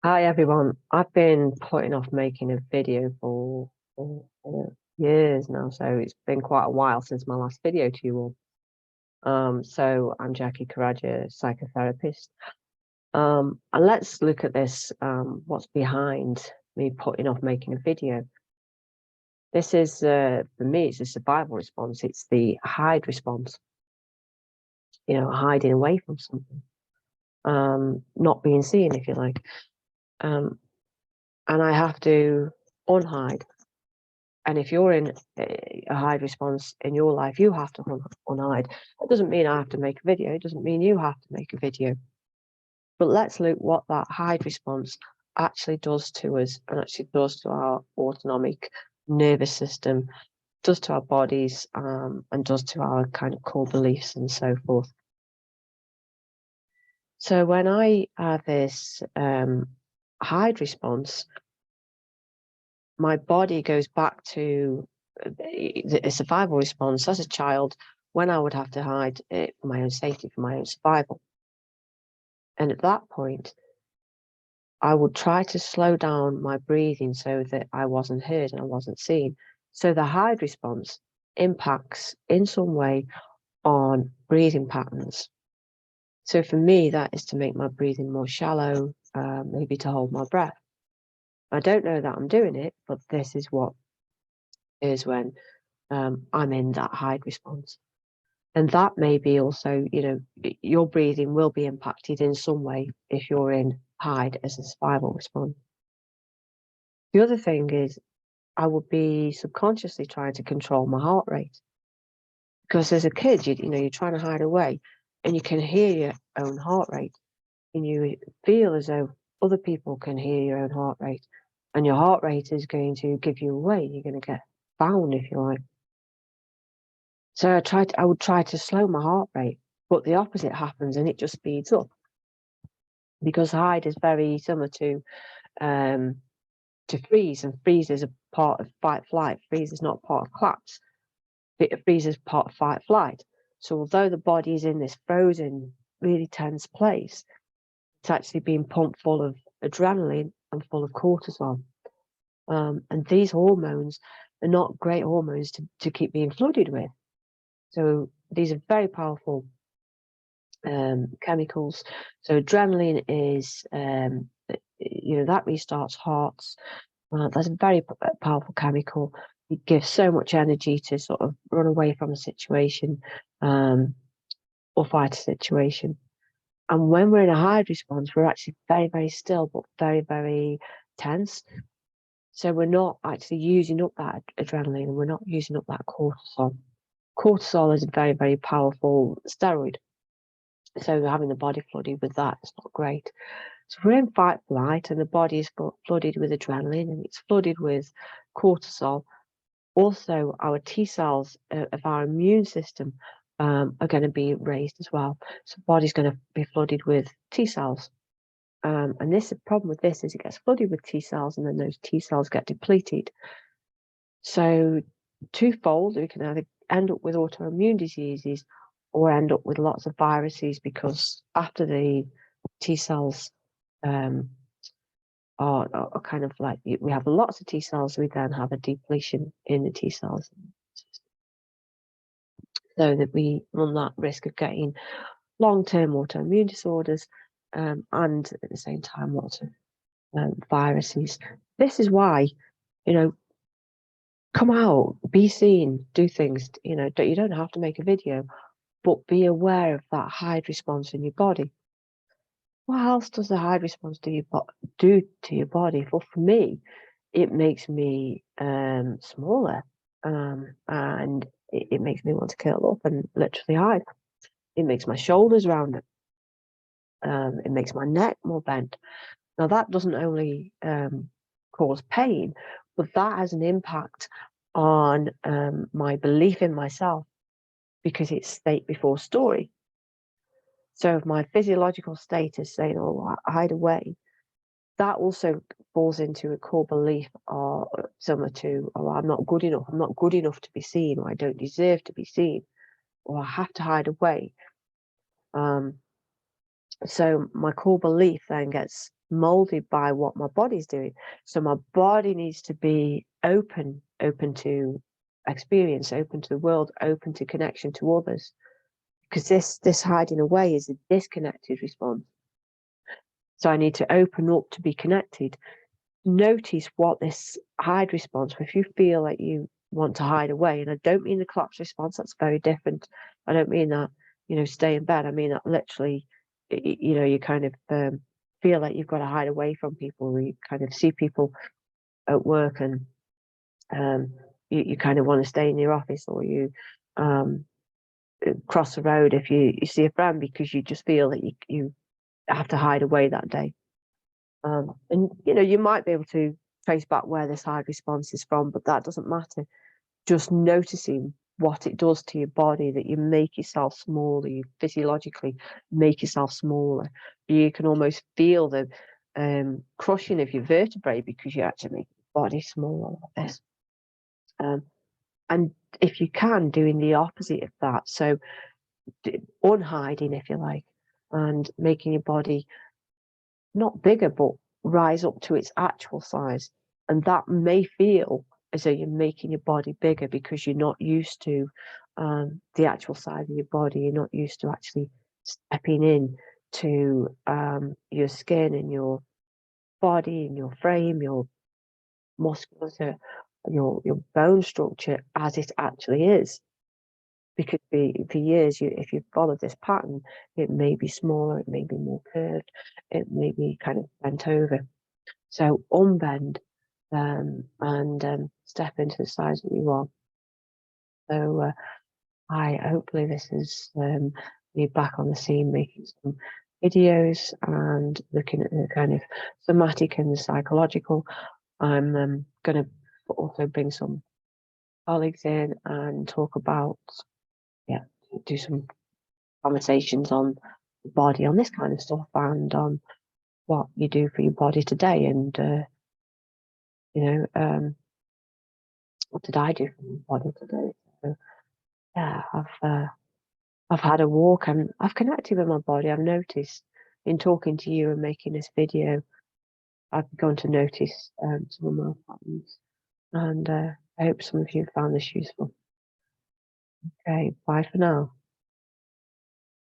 Hi everyone. I've been putting off making a video for years now, so it's been quite a while since my last video to you all. So I'm Jackie Karaja, psychotherapist. And let's look at this, what's behind me putting off making a video. This is, for me, it's a survival response. It's the hide response, hiding away from something, not being seen, if you like. And I have to unhide. And if you're in a hide response in your life, you have to unhide. It doesn't mean I have to make a video. It doesn't mean you have to make a video. But let's look what that hide response actually does to us, and actually does to our autonomic nervous system, does to our bodies, and does to our kind of core beliefs and so forth. So when I have this hide response, my body goes back to a survival response as a child, when I would have to hide it for my own safety, for my own survival. And at that point, I would try to slow down my breathing so that I wasn't heard and I wasn't seen. So the hide response impacts in some way on breathing patterns. So for me, that is to make my breathing more shallow, maybe to hold my breath. I don't know that I'm doing it, but this is what is when I'm in that hide response. And that may be also, your breathing will be impacted in some way if you're in hide as a survival response. The other thing is I would be subconsciously trying to control my heart rate. Because as a kid, you're trying to hide away and you can hear your own heart rate, and you feel as though other people can hear your own heart rate, and your heart rate is going to give you away. You're going to get found, if you like. So I would try to slow my heart rate, but the opposite happens and it just speeds up. Because hide is very similar to freeze, and freeze is a part of fight flight. Freeze is not part of collapse. Freeze is part of fight flight. So although the body is in this frozen, really tense place, it's actually being pumped full of adrenaline and full of cortisol. And these hormones are not great hormones to keep being flooded with. So these are very powerful chemicals. So adrenaline is, that restarts hearts. That's a very powerful chemical. It gives so much energy to sort of run away from a situation or fight a situation. And when we're in a hide response, we're actually very, very still, but very, very tense. So we're not actually using up that adrenaline, and we're not using up that cortisol. Cortisol is a very, very powerful steroid. So having the body flooded with that is not great. So we're in fight flight, and the body is flooded with adrenaline, and it's flooded with cortisol. Also, our T cells of our immune system are going to be raised as well. So the body's going to be flooded with T cells. And the problem with this is it gets flooded with T cells, and then those T cells get depleted. So twofold, we can either end up with autoimmune diseases or end up with lots of viruses, because after the T cells are kind of like, we have lots of T cells, we then have a depletion in the T cells, so that we run that risk of getting long-term autoimmune disorders, and at the same time lots of viruses. This is why, come out, be seen, do things. You don't have to make a video, but be aware of that hide response in your body. What else does the hide response do to your body? Well, for me, it makes me smaller, and it makes me want to curl up and literally hide. It makes my shoulders rounder. It makes my neck more bent. Now, that doesn't only cause pain, but that has an impact on my belief in myself, because it's state before story. So if my physiological state is saying, oh, hide away, that also falls into a core belief similar to, oh, I'm not good enough. I'm not good enough to be seen, or I don't deserve to be seen, or I have to hide away. So my core belief then gets molded by what my body's doing. So my body needs to be open to experience, open to the world, open to connection to others. Because this hiding away is a disconnected response. So I need to open up to be connected. Notice what this hide response, if you feel like you want to hide away, and I don't mean the collapse response, that's very different. I don't mean that, stay in bed. I mean that literally, you kind of feel like you've got to hide away from people. You kind of see people at work and you kind of want to stay in your office, or you cross the road if you see a friend, because you just feel that you have to hide away that day. And you might be able to trace back where this hide response is from, but that doesn't matter. Just noticing what it does to your body, that you make yourself smaller, you physiologically make yourself smaller. You can almost feel the crushing of your vertebrae because you actually make your body smaller like this. And if you can, doing the opposite of that, so unhiding, if you like, and making your body not bigger, but rise up to its actual size. And that may feel as though you're making your body bigger because you're not used to the actual size of your body. You're not used to actually stepping in to your skin and your body and your frame, your musculature, your bone structure as it actually is. Because for years, if you follow this pattern, it may be smaller, it may be more curved, it may be kind of bent over. So unbend and step into the size that you are. So hopefully this is me back on the scene, making some videos and looking at the kind of somatic and the psychological. I'm going to also bring some colleagues in and talk about, do some conversations on the body, on this kind of stuff, and on what you do for your body today. And what did I do for my body today? So, yeah, I've had a walk and I've connected with my body. I've noticed in talking to you and making this video, I've begun to notice some of my patterns, and I hope some of you found this useful. Okay, bye for now.